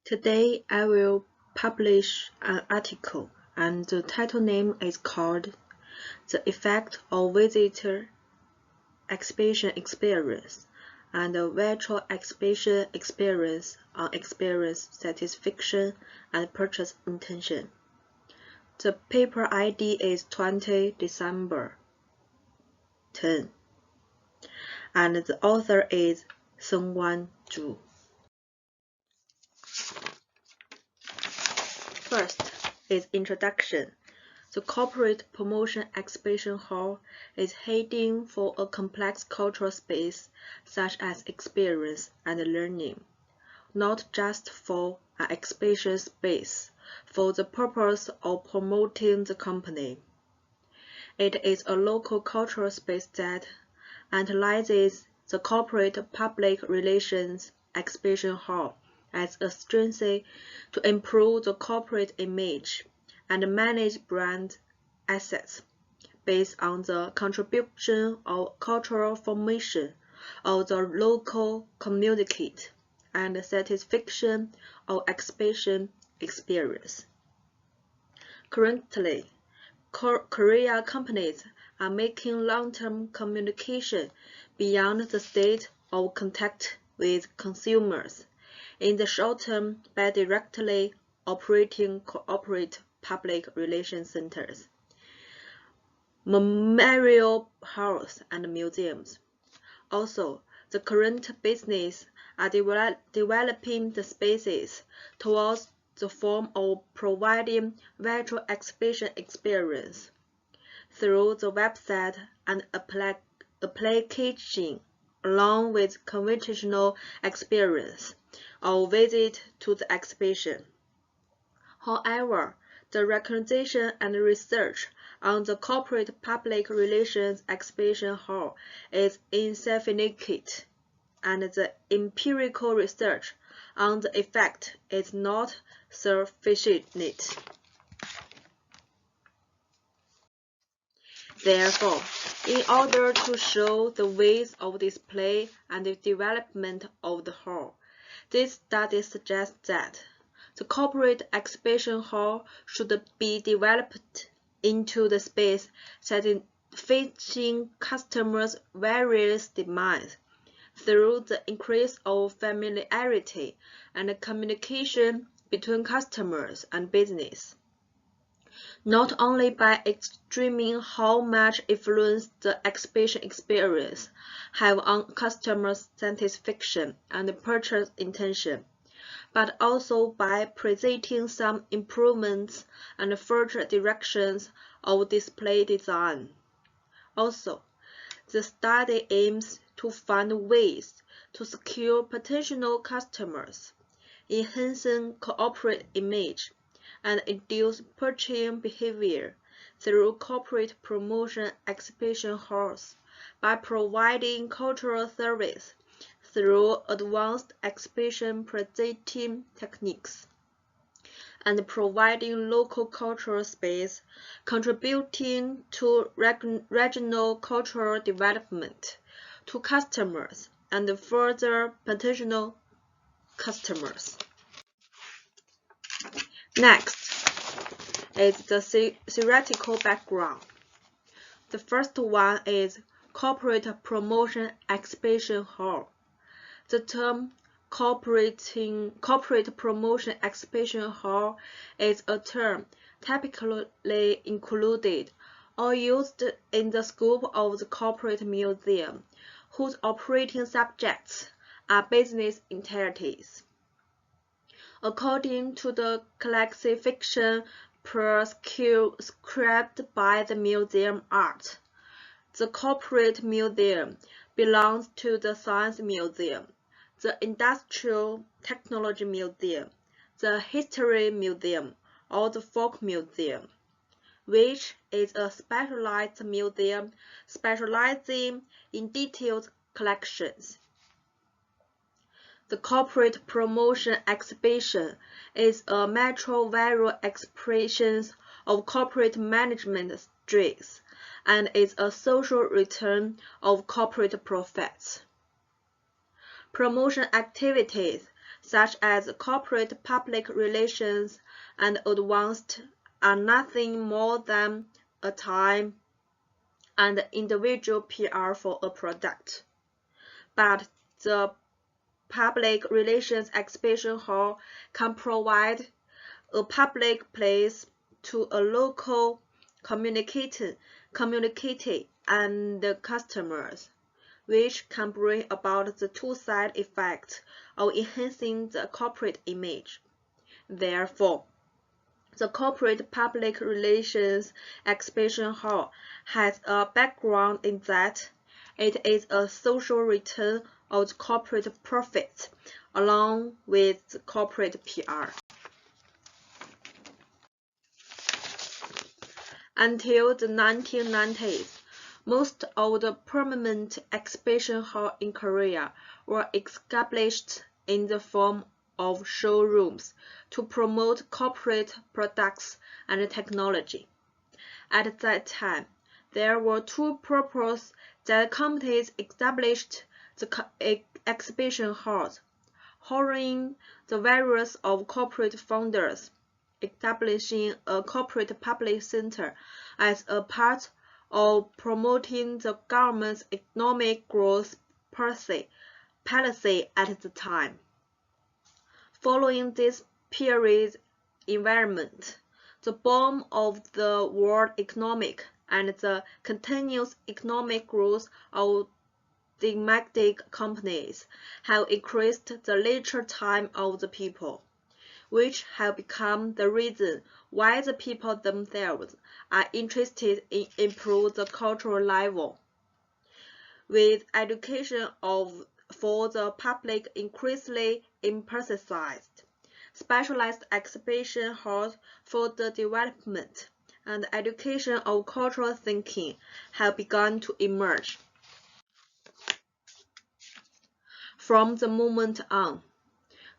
Today I will publish an article, and the title name is called The Effect of Visitor Exhibition Experience and the Virtual Exhibition Experience on Experience Satisfaction and Purchase Intention. The paper ID is 20 December 10, and the author is Seung-Wan. First is introduction. The Corporate Promotion Exhibition Hall is heading for a complex cultural space such as experience and learning, not just for an exhibition space for the purpose of promoting the company. It is a local cultural space that analyzes the corporate public relations exhibition hall as a strategy to improve the corporate image and manage brand assets based on the contribution of cultural formation of the local community and satisfaction of exhibition experience. Currently, Korea companies are making long-term communication beyond the state of contact with consumers in the short term by directly operating corporate public relations centers, memorial halls, and museums. Also, the current business are developing the spaces towards the form of providing virtual exhibition experience through the website and application, along with conventional experience or visit to the exhibition. However, the recognition and research on the corporate public relations exhibition hall is insufficient, and the empirical research on the effect is not sufficient. Therefore, in order to show the ways of display and the development of the hall, this study suggests that the corporate exhibition hall should be developed into the space satisfying customers' various demands through the increase of familiarity and communication between customers and business, not only by extreming how much influence the exhibition experience have on customers' satisfaction and purchase intention, but also by presenting some improvements and further directions of display design. Also, the study aims to find ways to secure potential customers, enhancing corporate image, and induce purchasing behavior through corporate promotion exhibition halls by providing cultural service through advanced exhibition presenting techniques, and providing local cultural space, contributing to regional cultural development to customers and further potential customers. Next is the theoretical background. The first one is corporate promotion exhibition hall. The term corporate promotion exhibition hall is a term typically included or used in the scope of the corporate museum, whose operating subjects are business entities. According to the classification prescribed by the Museum Act, the corporate museum belongs to the Science Museum, the Industrial Technology Museum, the History Museum, or the Folk Museum, which is a specialized museum specializing in detailed collections. The corporate promotion exhibition is a metro-viral expression of corporate management strengths and is a social return of corporate profits. Promotion activities such as corporate public relations and advanced, are nothing more than a time and individual PR for a product. But the public relations exhibition hall can provide a public place to a local community and the customers, which can bring about the two-side effect of enhancing the corporate image. Therefore, the corporate public relations exhibition hall has a background in that it is a social return of the corporate profits along with the corporate PR. Until the 1990s, most of the permanent exhibition halls in Korea were established in the form of showrooms to promote corporate products and technology. At that time, there were two purposes that companies established the exhibition halls: honoring the various of corporate founders, establishing a corporate public center as a part of promoting the government's economic growth policy at the time. Following this period environment, the boom of the world economic and the continuous economic growth of domestic companies have increased the leisure time of the people, which have become the reason why the people themselves are interested in improving the cultural level. With education for the public increasingly emphasized, specialized exhibition halls for the development and education of cultural thinking have begun to emerge. From the moment on,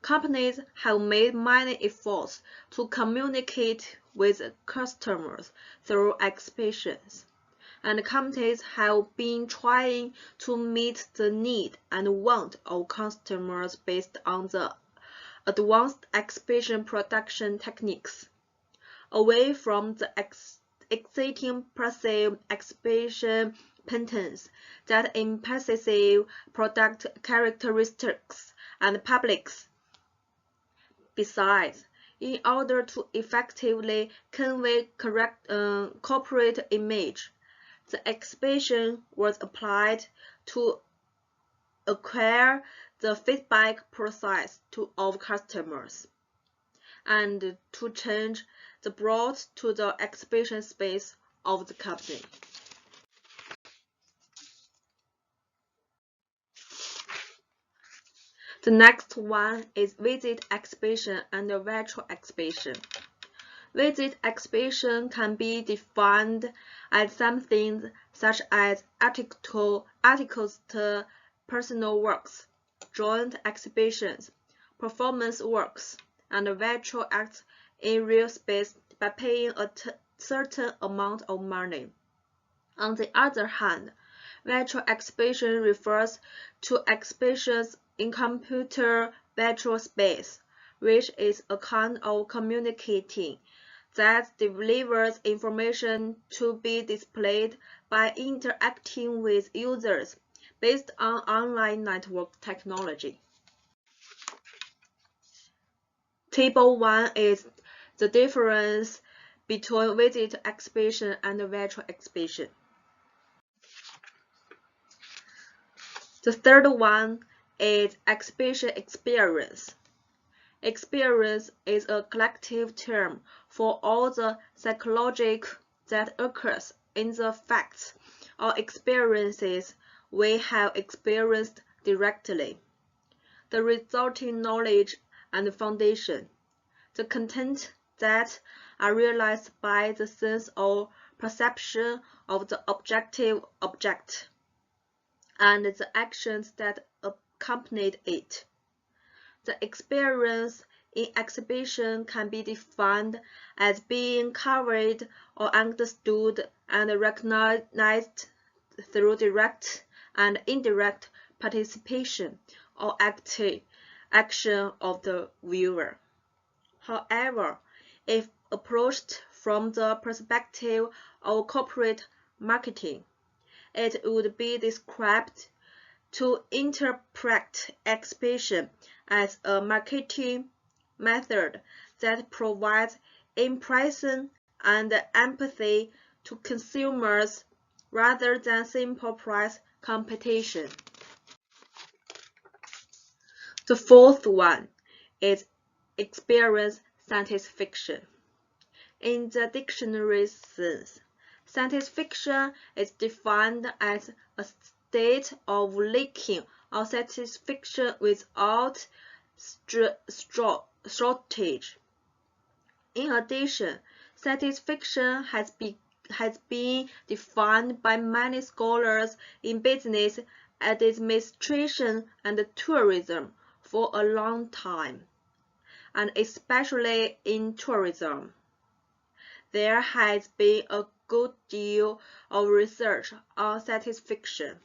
companies have made many efforts to communicate with customers through exhibitions, and companies have been trying to meet the need and want of customers based on the advanced exhibition production techniques, away from the existing passive exhibition patterns that emphasize product characteristics and publics. Besides, in order to effectively convey corporate image, the exhibition was applied to acquire the feedback process of customers, and to change the brought to the exhibition space of the company. The next one is visit exhibition and virtual exhibition. Visit exhibition can be defined as something such as articles to personal works, joint exhibitions, performance works, and virtual acts in real space by paying a certain amount of money. On the other hand, virtual exhibition refers to exhibitions in computer virtual space, which is a kind of communicating that delivers information to be displayed by interacting with users based on online network technology. Table 1 is the difference between visit exhibition and virtual exhibition. The third one is exhibition experience. Experience is a collective term for all the psychologic that occurs in the facts or experiences we have experienced directly, the resulting knowledge and foundation, the content that are realized by the sense or perception of the objective object, and the actions that accompanied it. The experience in exhibition can be defined as being covered or understood and recognized through direct and indirect participation or action of the viewer. However, if approached from the perspective of corporate marketing, it would be described to interpret exhibition as a marketing method that provides impression and empathy to consumers rather than simple price competition. The fourth one is experience science fiction. In the dictionary sense, science fiction is defined as a state of liking or satisfaction without shortage. In addition, science fiction has been defined by many scholars in business, administration, and tourism for a long time, and especially in tourism. There has been a good deal of research on science fiction.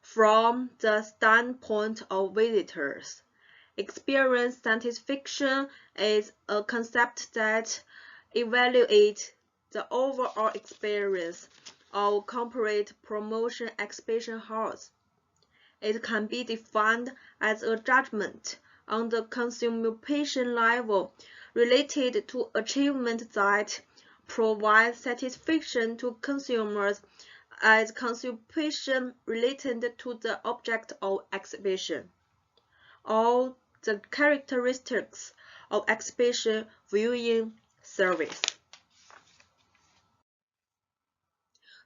From the standpoint of visitors, experience science fiction is a concept that evaluates the overall experience of corporate promotion exhibition halls. It can be defined as a judgment on the consumption level related to achievement that provides satisfaction to consumers as consumption related to the object of exhibition, or the characteristics of exhibition viewing service.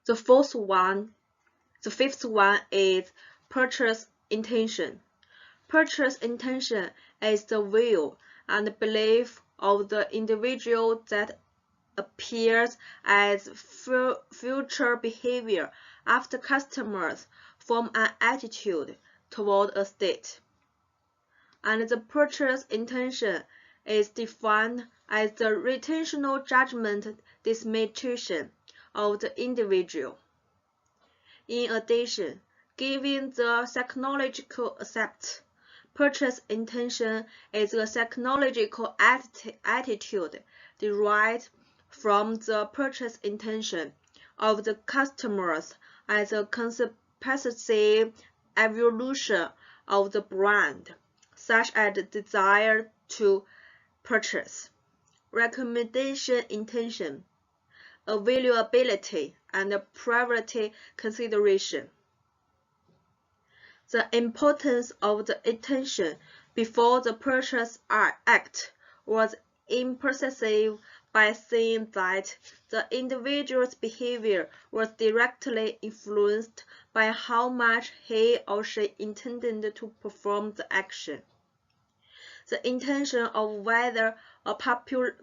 The fifth one is purchase intention. Purchase intention is the will and belief of the individual that appears as future behavior after customers form an attitude toward a state. And the purchase intention is defined as the retentional judgment disposition of the individual. In addition, given the psychological aspect, purchase intention is a psychological attitude derived from the purchase intention of the customers as a consequentive evolution of the brand, such as the desire to purchase, recommendation intention, availability, and priority consideration. The importance of the intention before the purchase act was impressive by saying that the individual's behavior was directly influenced by how much he or she intended to perform the action. The intention of whether a particular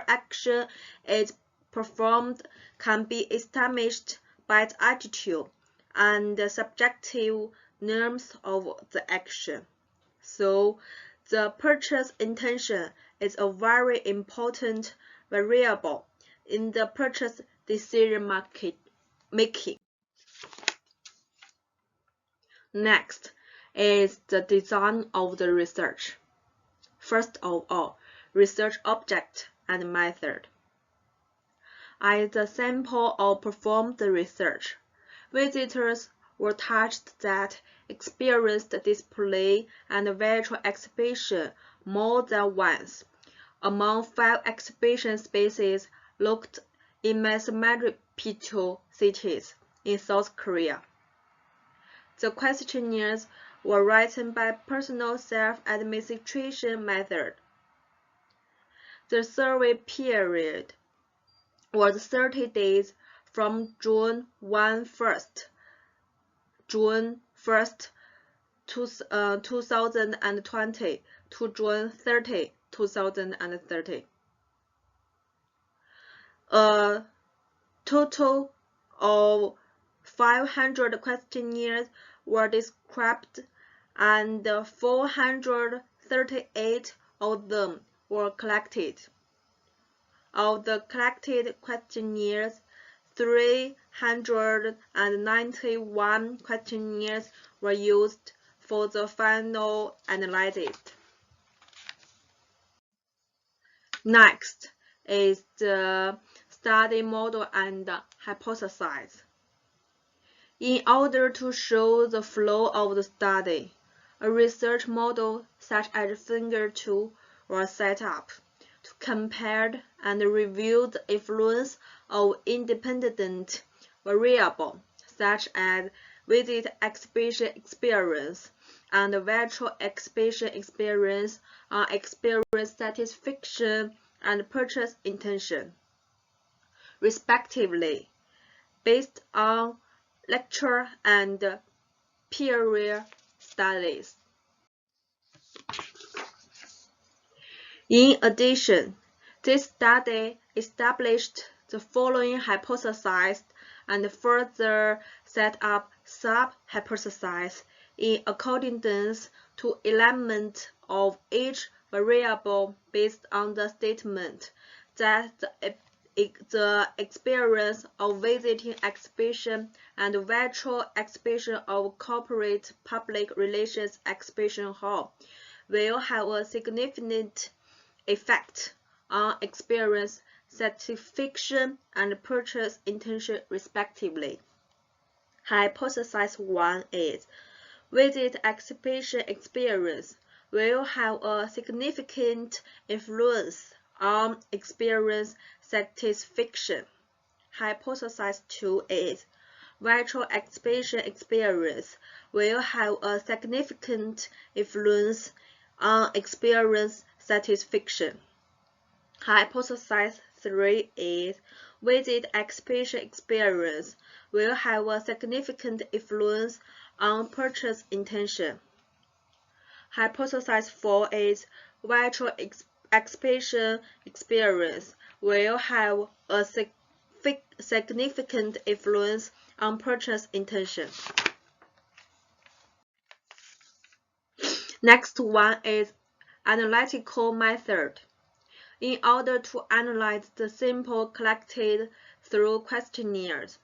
action is performed can be established by the attitude and the subjective norms of the action. So, the purchase intention is a very important variable in the purchase decision making. Next is the design of the research. First of all, research object and method. As the sample of performed research, visitors were touched that experienced display and virtual exhibition more than once among 5 exhibition spaces located in metropolitan cities in South Korea. The questionnaires were written by personal self-administration method. The survey period was 30 days from June 1st, 2020 to June 30, 2030. A total of 500 questionnaires were described and 438 of them were collected. Of the collected questionnaires, 391 questionnaires were used for the final analysis. Next is the study model and hypothesis. In order to show the flow of the study, a research model such as finger tool was set up to compare and review the influence of independent variables such as visit exhibition experience and virtual exhibition experience on experience satisfaction and purchase intention, respectively, based on lecture and peer studies. In addition, this study established the following hypotheses and further set up sub-hypotheses in accordance to elements of each variable based on the statement that the experience of visiting exhibition and virtual exhibition of corporate public relations exhibition hall will have a significant effect on experience satisfaction and purchase intention respectively. Hypothesis 1 is visit exhibition experience will have a significant influence on experience satisfaction. Hypothesis 2 is virtual exhibition experience will have a significant influence on experience satisfaction. Hypothesis 3 is visit exhibition experience will have a significant influence on purchase intention. Hypothesis 4 is virtual exhibition experience will have a significant influence on purchase intention. Next one is analytical method. In order to analyze the sample collected through questionnaires,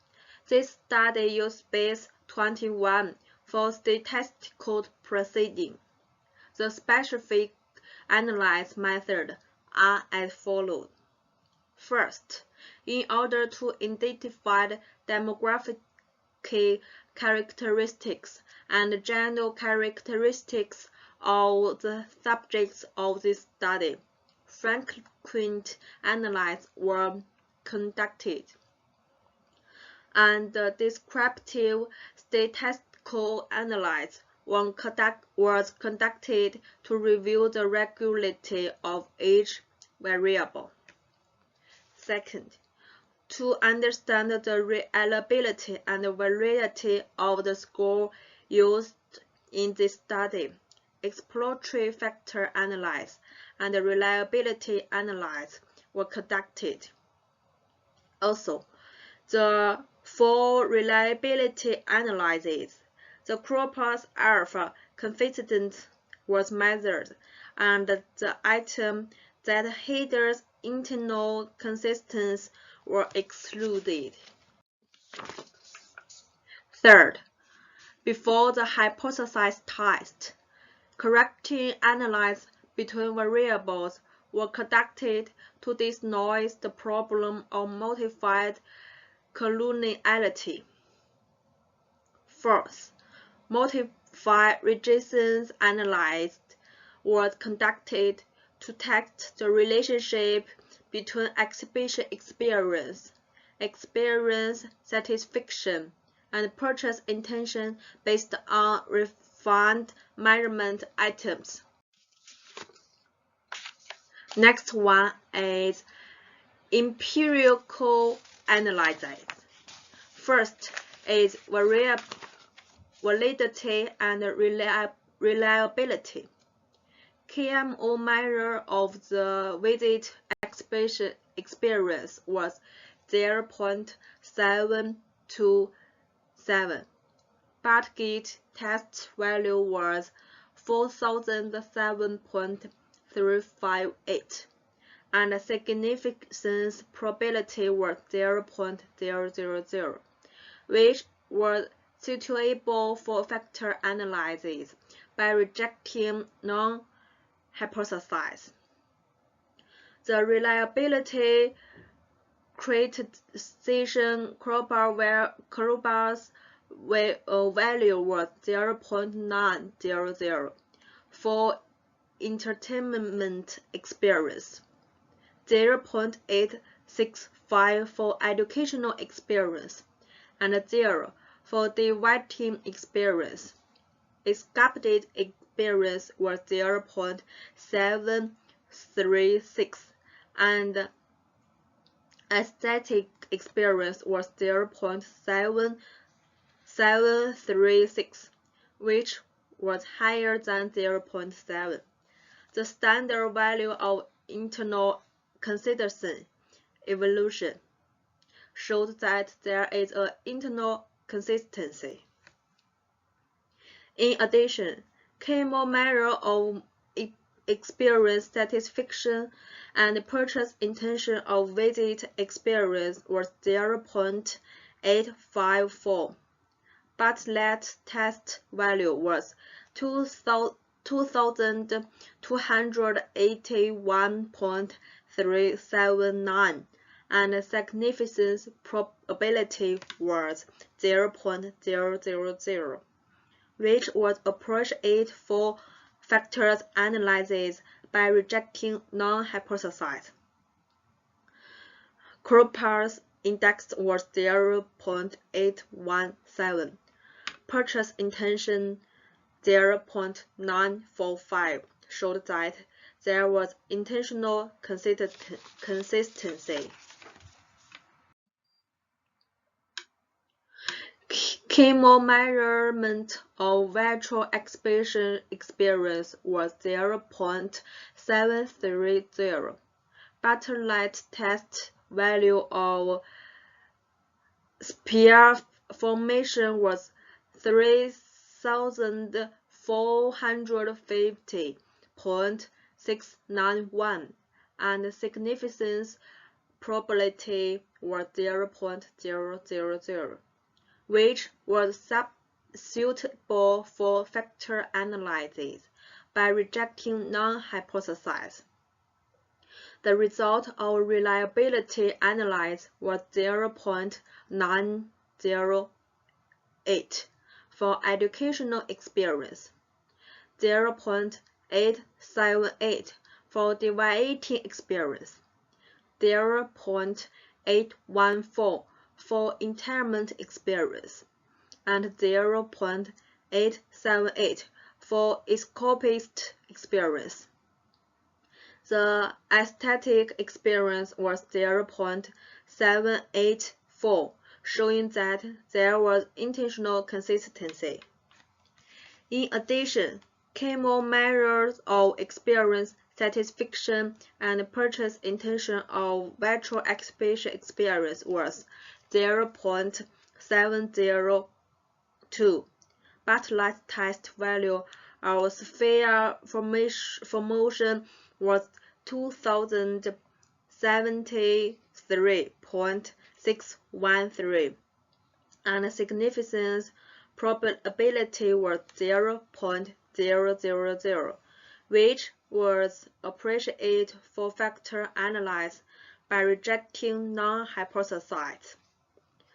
this study used base 21 for statistical proceeding. The specific analysis methods are as follows. First, in order to identify demographic characteristics and general characteristics of the subjects of this study, frequent analyses were conducted, and descriptive statistical analysis was conducted to review the regularity of each variable. Second, to understand the reliability and validity of the score used in this study, exploratory factor analysis and reliability analysis were conducted. Also, for reliability analysis, the corpus alpha coefficient was measured, and the item that hinders internal consistency were excluded. Third, before the hypothesis test, correcting analysis between variables were conducted to diagnose the problem of modified collinearity. Fourth, modified regression analysis was conducted to test the relationship between exhibition experience, experience satisfaction, and purchase intention based on refined measurement items. Next one is empirical analysis. First is validity and reliability. KMO measure of the visit exhibition experience was 0.727, but gate test value was 4007.358, and the significance probability was 0.000, which was suitable for factor analysis by rejecting non-hypotheses. The reliability criticization crowbar's value was 0.900 for entertainment experience, 0.865 for educational experience, and 0 for dividing experience. Escaped experience was 0.736 and aesthetic experience was 0.7736, which was higher than 0.7. The standard value of internal consistency evolution showed that there is an internal consistency. In addition, K-more measure of experience satisfaction and purchase intention of visit experience was 0.854. Bartlett test value was 2,281.379 and significance probability was 0.000, which was appropriate for factors analysis by rejecting non-hypotheses. Crowbar's index was 0.817. Purchase intention 0.945 showed that there was intentional consistency. K-more measurement of virtual exhibition experience was 0.730. Bartlett test value of sphere formation was 3,450.691 and significance probability was 0.000, which was suitable for factor analysis by rejecting non-hypotheses. The result of reliability analysis was 0.908 for educational experience, 0.878 for dividing experience, 0.814 for entertainment experience, and 0.878 for escapist experience. The aesthetic experience was 0.784, showing that there was intentional consistency. In addition, K-more measures of experience satisfaction and purchase intention of virtual exhibition experience was 0.702. Bartlett test value of sphere formation was 2,073.613 and significance probability was 0.000, which was appropriate for factor analysis by rejecting non-hypotheses.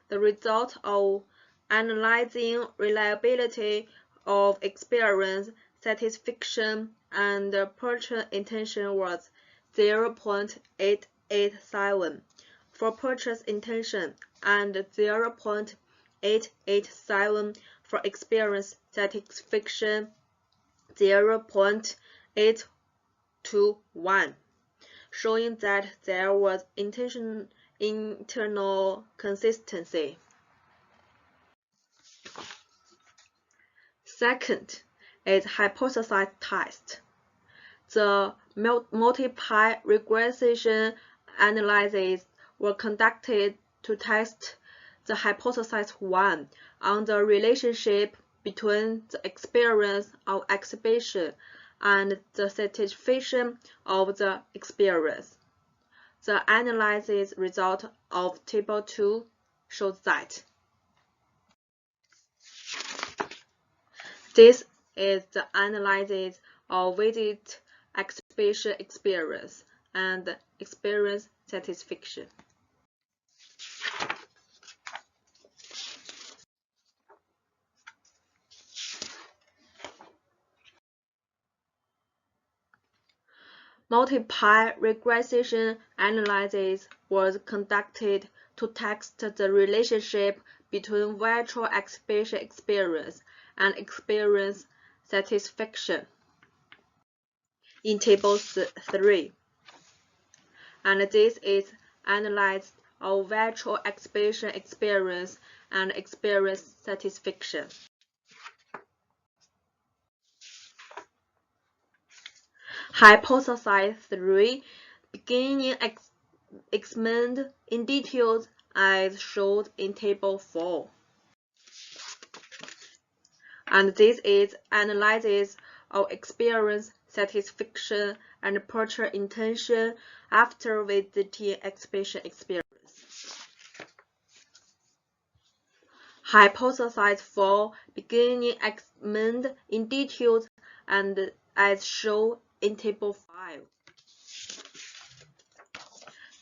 The result of analyzing reliability of experience satisfaction and purchase intention was 0.887 for purchase intention and 0.887 for experience satisfaction, 0.821, showing that there was internal consistency. Second is hypothesis test. The multiple regression analyses were conducted to test the hypothesis 1 on the relationship between the experience of exhibition and the satisfaction of the experience. The analysis result of Table 2 shows that this is the analysis of visit exhibition experience and experience satisfaction. Multiple regression analysis was conducted to test the relationship between virtual exhibition experience and experience satisfaction in Table 3. And this is analysis of virtual exhibition experience and experience satisfaction. Hypothesis 3, beginning examined in detail as shown in Table 4. And this is analysis of experience satisfaction and purchase intention after visiting exhibition experience. Hypothesis 4, beginning examined in detail and as shown in Table 5.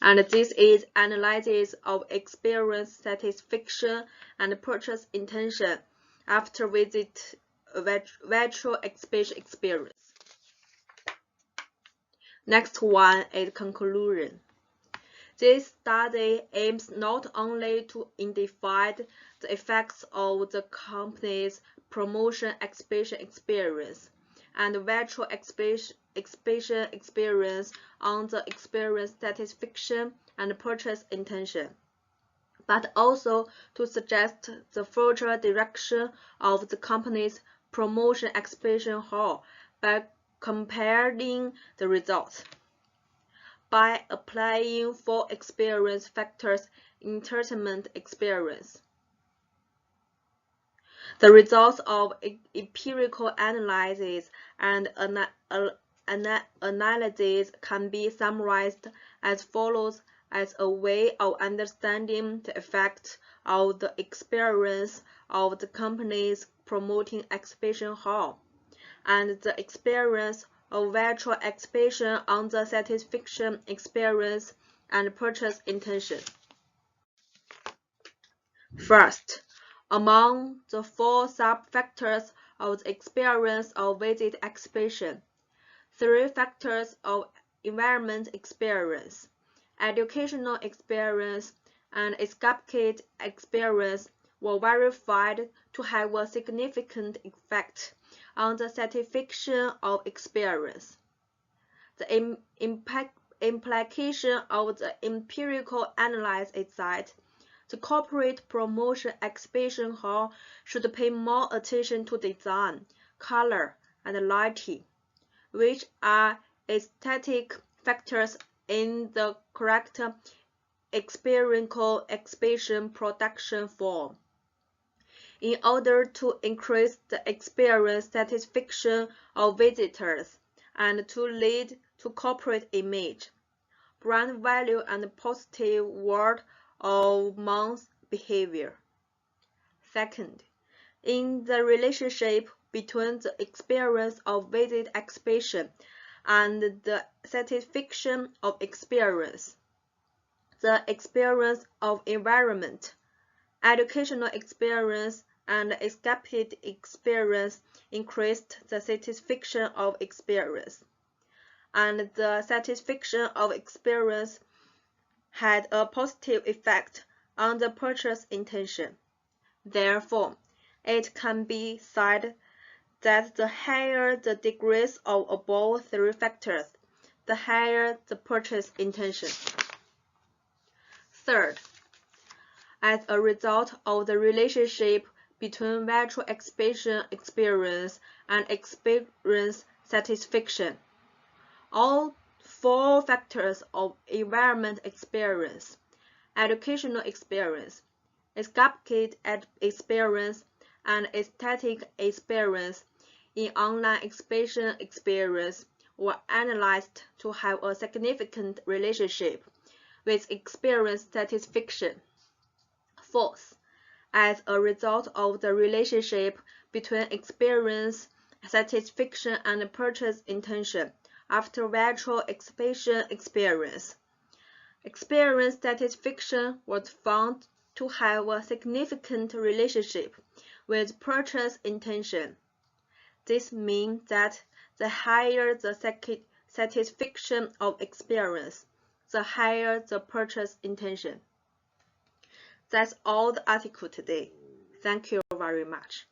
And this is analysis of experience satisfaction and purchase intention after visit virtual exhibition experience. Next one is conclusion. This study aims not only to identify the effects of the company's promotion exhibition experience and virtual exhibition experience on the experience satisfaction and purchase intention, but also to suggest the future direction of the company's promotion exhibition hall by comparing the results. By applying 4 experience factors in entertainment experience. The results of empirical analysis and analysis can be summarized as follows as a way of understanding the effect of the experience of the company's promoting exhibition hall and the experience of virtual exhibition on the satisfaction experience and purchase intention. First, among the 4 sub-factors of the experience of visit exhibition, 3 factors of environment experience, educational experience, and escape experience were verified to have a significant effect on the satisfaction of experience. The implication of the empirical analysis is that the corporate promotion exhibition hall should pay more attention to design, color, and lighting, which are aesthetic factors in the correct experiential exhibition production form, in order to increase the experience satisfaction of visitors and to lead to corporate image, brand value, and positive word of mouth behavior. Second, in the relationship between the experience of visit exhibition and the satisfaction of experience, the experience of environment, educational experience, and escape experience increased the satisfaction of experience, and the satisfaction of experience had a positive effect on the purchase intention. Therefore, it can be said that the higher the degrees of above 3 factors, the higher the purchase intention. Third, as a result of the relationship between virtual exhibition experience and experience satisfaction, all 4 factors of environment experience, educational experience, escape experience, and aesthetic experience in online exhibition experience were analyzed to have a significant relationship with experience satisfaction. Fourth, as a result of the relationship between experience satisfaction and purchase intention after virtual exhibition experience. Experience satisfaction was found to have a significant relationship with purchase intention. This means that the higher the satisfaction of experience, the higher the purchase intention. That's all the article today. Thank you very much.